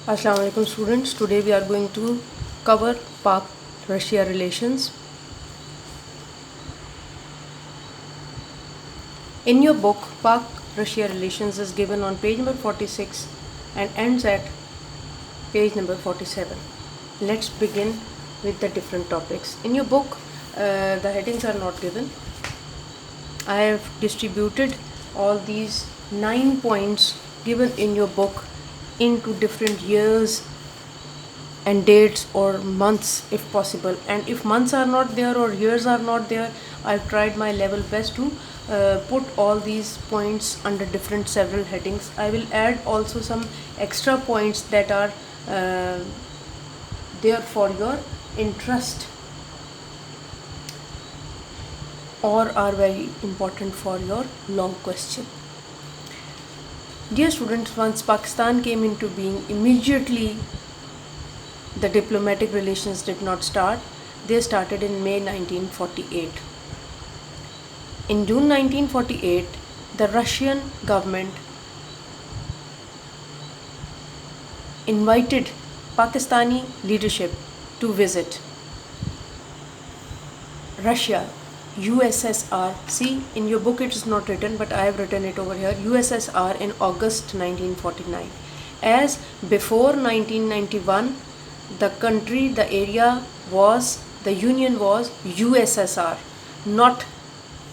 Assalamu alaikum students. Today we are going to cover Pak-Russia relations. In your book, Pak-Russia relations is given on page number 46 and ends at page number 47. Let's begin with the different topics. In your book, the headings are not given. I have distributed all these 9 points given in your book into different years and dates or months if possible, and if months are not there or years are not there, I've tried my level best to put all these points under different several headings. I will add also some extra points that are there for your interest or are very important for your long question. Dear students, once Pakistan came into being, immediately the diplomatic relations did not start. They started in May 1948. In June 1948, the Russian government invited Pakistani leadership to visit Russia, USSR. See, in your book it is not written, but I have written it over here, USSR, in August 1949. As before 1991, the country, the area was, the union was USSR, not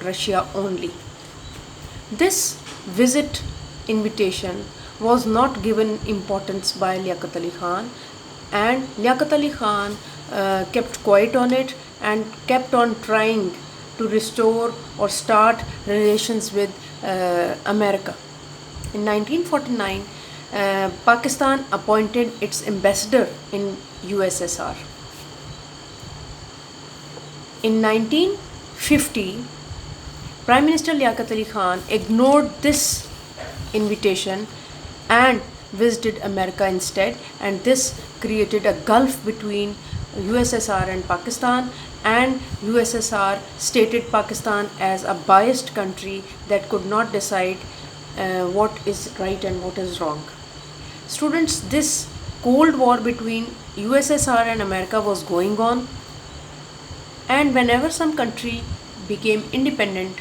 Russia only. This visit invitation was not given importance by Liaquat Ali Khan, and Liaquat Ali Khan kept quiet on it and kept on trying to restore or start relations with America. In 1949, Pakistan appointed its ambassador in USSR. In 1950, Prime Minister Liaquat Ali Khan ignored this invitation and visited America instead, and this created a gulf between USSR and Pakistan, and USSR stated Pakistan as a biased country that could not decide what is right and what is wrong. Students, this Cold War between USSR and America was going on, and whenever some country became independent,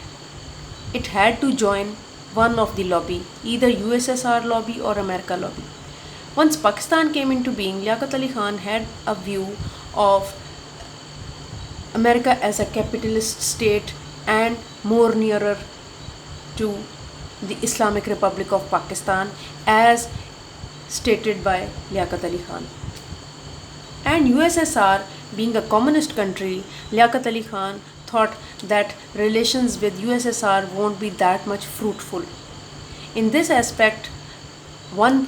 it had to join one of the lobby, either USSR lobby or America lobby. Once Pakistan came into being, Liaquat Ali Khan had a view of America as a capitalist state and more nearer to the Islamic Republic of Pakistan as stated by Liaquat Ali Khan. And USSR being a communist country, Liaquat Ali Khan thought that relations with USSR won't be that much fruitful. In this aspect, another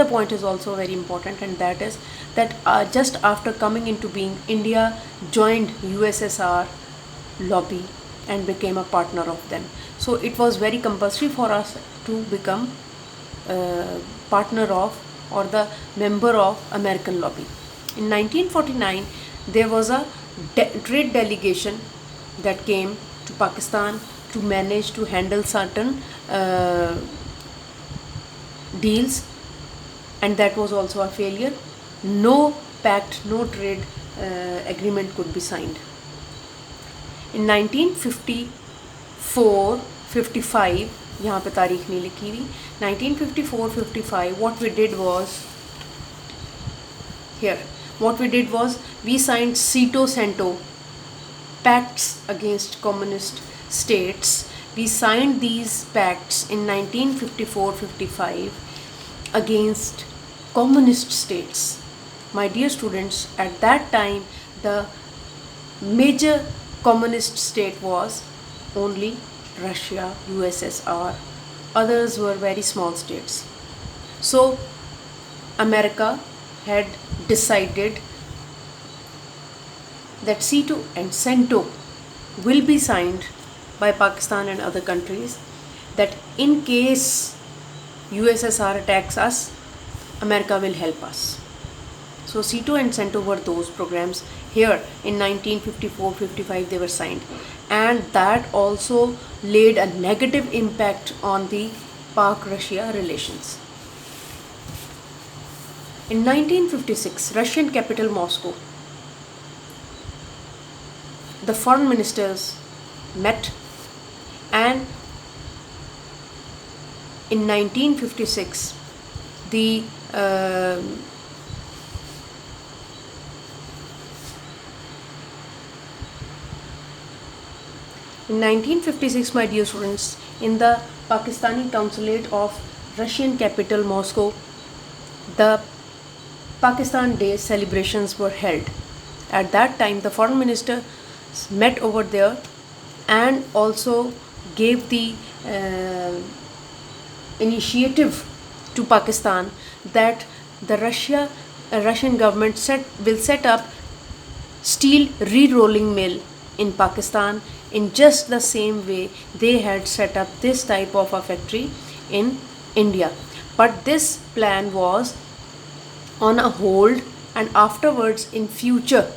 point is also very important, and that is that just after coming into being, India joined USSR lobby and became a partner of them. So it was very compulsory for us to become partner of or the member of American lobby. In 1949, there was a trade delegation that came to Pakistan to manage to handle certain deals, and that was also a failure. No pact, no trade agreement could be signed. In 1954-55, यहाँ पे तारीख नहीं लिखी हुई, 1954-55, what we did was we signed Sito-Sento pacts against communist states. We signed these pacts in 1954-55 against communist states. My dear students, at that time the major communist state was only Russia, USSR. Others were very small states. So America had decided that Sito and Sento will be signed by Pakistan and other countries, that in case USSR attacks us, America will help us. So Sito and Sento were those programs. Here in 1954-55 they were signed, and that also laid a negative impact on the Pak-Russia relations. In 1956, Russian capital Moscow, the foreign ministers met, and in 1956 the in 1956, my dear students, in the Pakistani consulate of Russian capital Moscow, the Pakistan Day celebrations were held. At that time, the foreign minister met over there and also gave the initiative to Pakistan that the Russian government will set up steel re-rolling mill in Pakistan in just the same way they had set up this type of a factory in India. But this plan was on a hold, and afterwards in future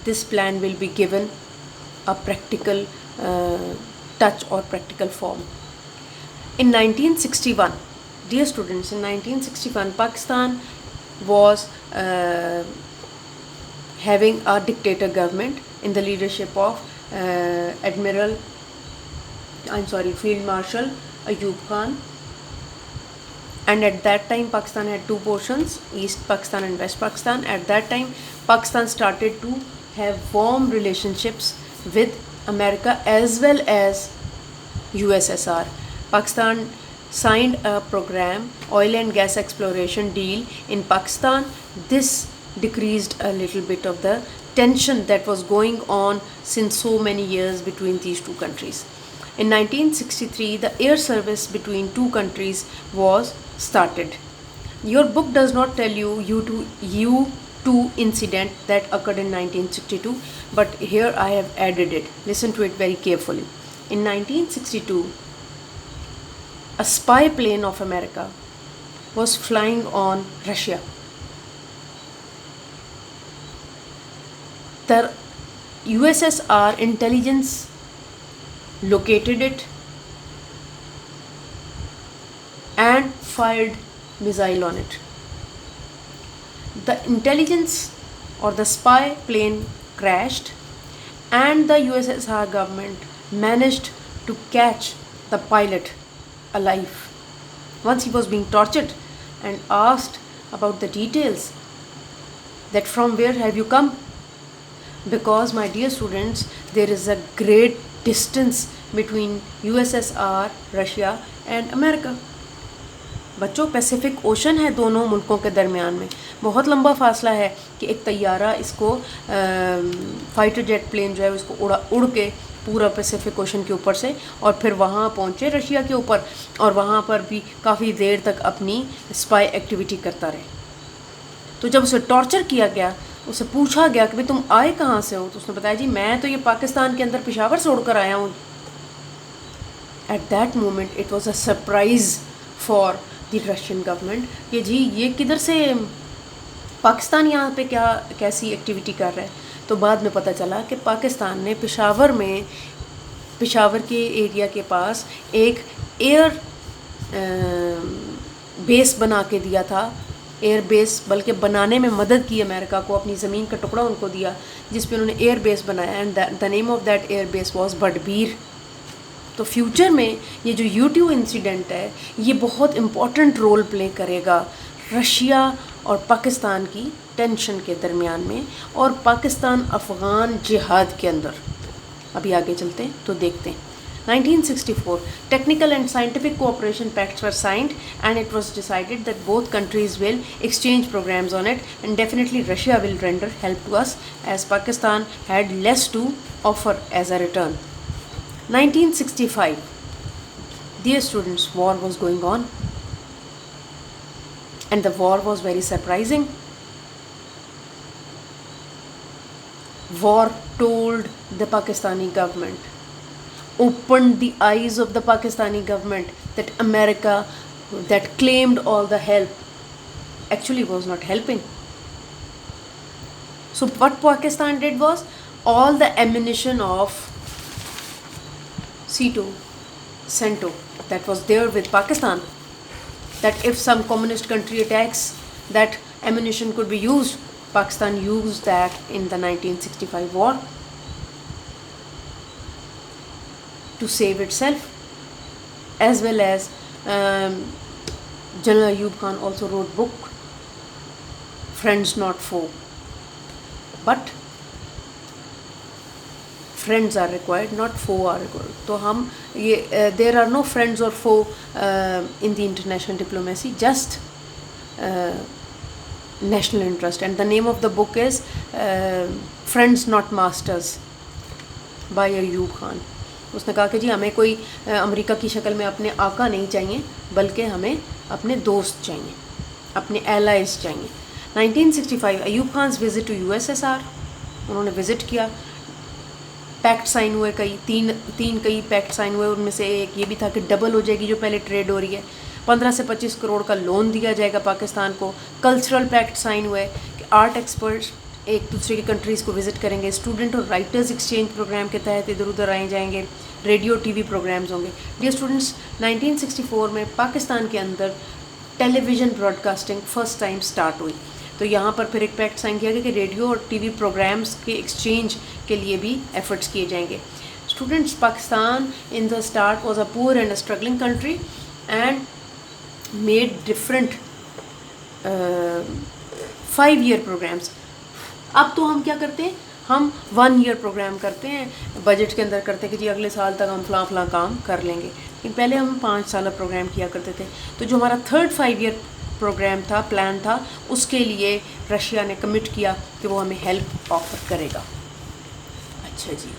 this plan will be given a practical touch or practical form. In 1961, dear students, in 1961 Pakistan was having a dictator government in the leadership of Field Marshal Ayub Khan. And at that time Pakistan had two portions, East Pakistan and West Pakistan. At that time Pakistan started to have warm relationships with America as well as USSR. Pakistan signed a program, oil and gas exploration deal in Pakistan. This decreased a little bit of the tension that was going on since so many years between these two countries. In 1963, the air service between two countries was started. Your book does not tell you U2 incident that occurred in 1962, but here I have added it. Listen to it very carefully. In 1962, a spy plane of America was flying on Russia. The USSR intelligence located it and fired missile on it. The intelligence or the spy plane crashed, and the USSR government managed to catch the pilot alive. Once he was being tortured and asked about the details, that from where have you come? Because, my dear students, there is a great distance between USSR, Russia and America. बच्चों, Pacific ocean है दोनों मुल्कों के दरमियान में. बहुत लंबा फासला है कि एक तैयारा इसको फाइटर जेट प्लेन जो है उसको उड़ के पूरा पैसिफिक ओशन के ऊपर से और फिर वहाँ पहुँचे रशिया के ऊपर, और वहाँ पर भी काफ़ी देर तक अपनी स्पाई एक्टिविटी करता रहे. तो जब उसे टॉर्चर किया गया, उसे पूछा गया कि भाई तुम आए कहाँ से हो, तो उसने बताया जी मैं तो ये पाकिस्तान के अंदर पेशावर से उड़ कर आया हूँ. At that moment it was a surprise for the Russian government कि जी ये किधर से पाकिस्तान यहाँ पे कैसी एक्टिविटी कर रहा है. तो बाद में पता चला कि पाकिस्तान ने पेशावर के एरिया के पास एक एयर बेस बना के दिया था. एयर बेस बल्कि बनाने में मदद की अमेरिका को, अपनी ज़मीन का टुकड़ा उनको दिया जिस पे उन्होंने एयर बेस बनाया, and the name of that air base was Badaber. तो फ्यूचर में ये जो U2 इंसिडेंट है ये बहुत इम्पॉर्टेंट रोल प्ले करेगा रशिया और पाकिस्तान की टेंशन के दरमियान में और पाकिस्तान अफ़गान जिहाद के अंदर. अभी आगे चलते हैं तो देखते हैं. 1964, technical and scientific cooperation pacts were signed, and it was decided that both countries will exchange programs on it, and definitely Russia will render help to us as Pakistan had less to offer as a return. 1965, dear students, war was going on, and the war was very surprising. War told the Pakistani government, opened the eyes of the Pakistani government that America that claimed all the help actually was not helping. So what Pakistan did was, all the ammunition of C2, CENTO that was there with Pakistan, that if some communist country attacks, that ammunition could be used. Pakistan used that in the 1965 war to save itself, as well as General Ayub Khan also wrote book Friends Not Foe, but friends are required, not foe are required. تو ہم یہ there are no friends or foe in the international diplomacy, just national interest. And the name of the book is Friends Not Masters by Ayub Khan. اس نے کہا کہ جی ہمیں کوئی امریکہ کی شکل میں اپنے آقا نہیں چاہیے، بلکہ ہمیں اپنے دوست چاہیے، اپنے allies چاہیے. 1965 ایوب خان's visit to USSR، انہوں نے وزٹ کیا، پیکٹ سائن ہوئے کئی پیکٹ سائن ہوئے. ان میں سے ایک یہ بھی تھا کہ ڈبل ہو جائے گی جو پہلے ٹریڈ ہو رہی ہے، 15 سے 25 کروڑ کا لون دیا جائے گا پاکستان کو. کلچرل پیکٹ سائن ہوئے کہ آرٹ ایکسپرٹس ایک دوسرے کی کنٹریز کو وزٹ کریں گے، اسٹوڈنٹ اور رائٹرز ایکسچینج پروگرام کے تحت ادھر ادھر آئے جائیں گے، ریڈیو ٹی وی پروگرامز ہوں گے. ڈیئر اسٹوڈنٹس، 1964 میں پاکستان کے اندر television broadcasting first time start ہوئی. تو یہاں پر پھر ایک پیکٹ سائن کیا گیا کہ ریڈیو اور ٹی وی پروگرامز کے ایکسچینج کے لیے بھی ایفرٹس کیے جائیں گے. Students, Pakistan in the start was a poor and a struggling country and made different 5 year programmes. اب تو ہم کیا کرتے ہیں، ہم 1 year پروگرام کرتے ہیں، بجٹ کے اندر کرتے ہیں کہ جی اگلے سال تک ہم فلاں فلاں کام کر لیں گے. لیکن پہلے ہم 5 سالہ پروگرام کیا کرتے تھے. تو جو ہمارا 3rd 5 year پروگرام تھا، پلان تھا، اس کے لیے رشیا نے کمٹ کیا کہ وہ ہمیں ہیلپ آفر کرے گا. اچھا جی.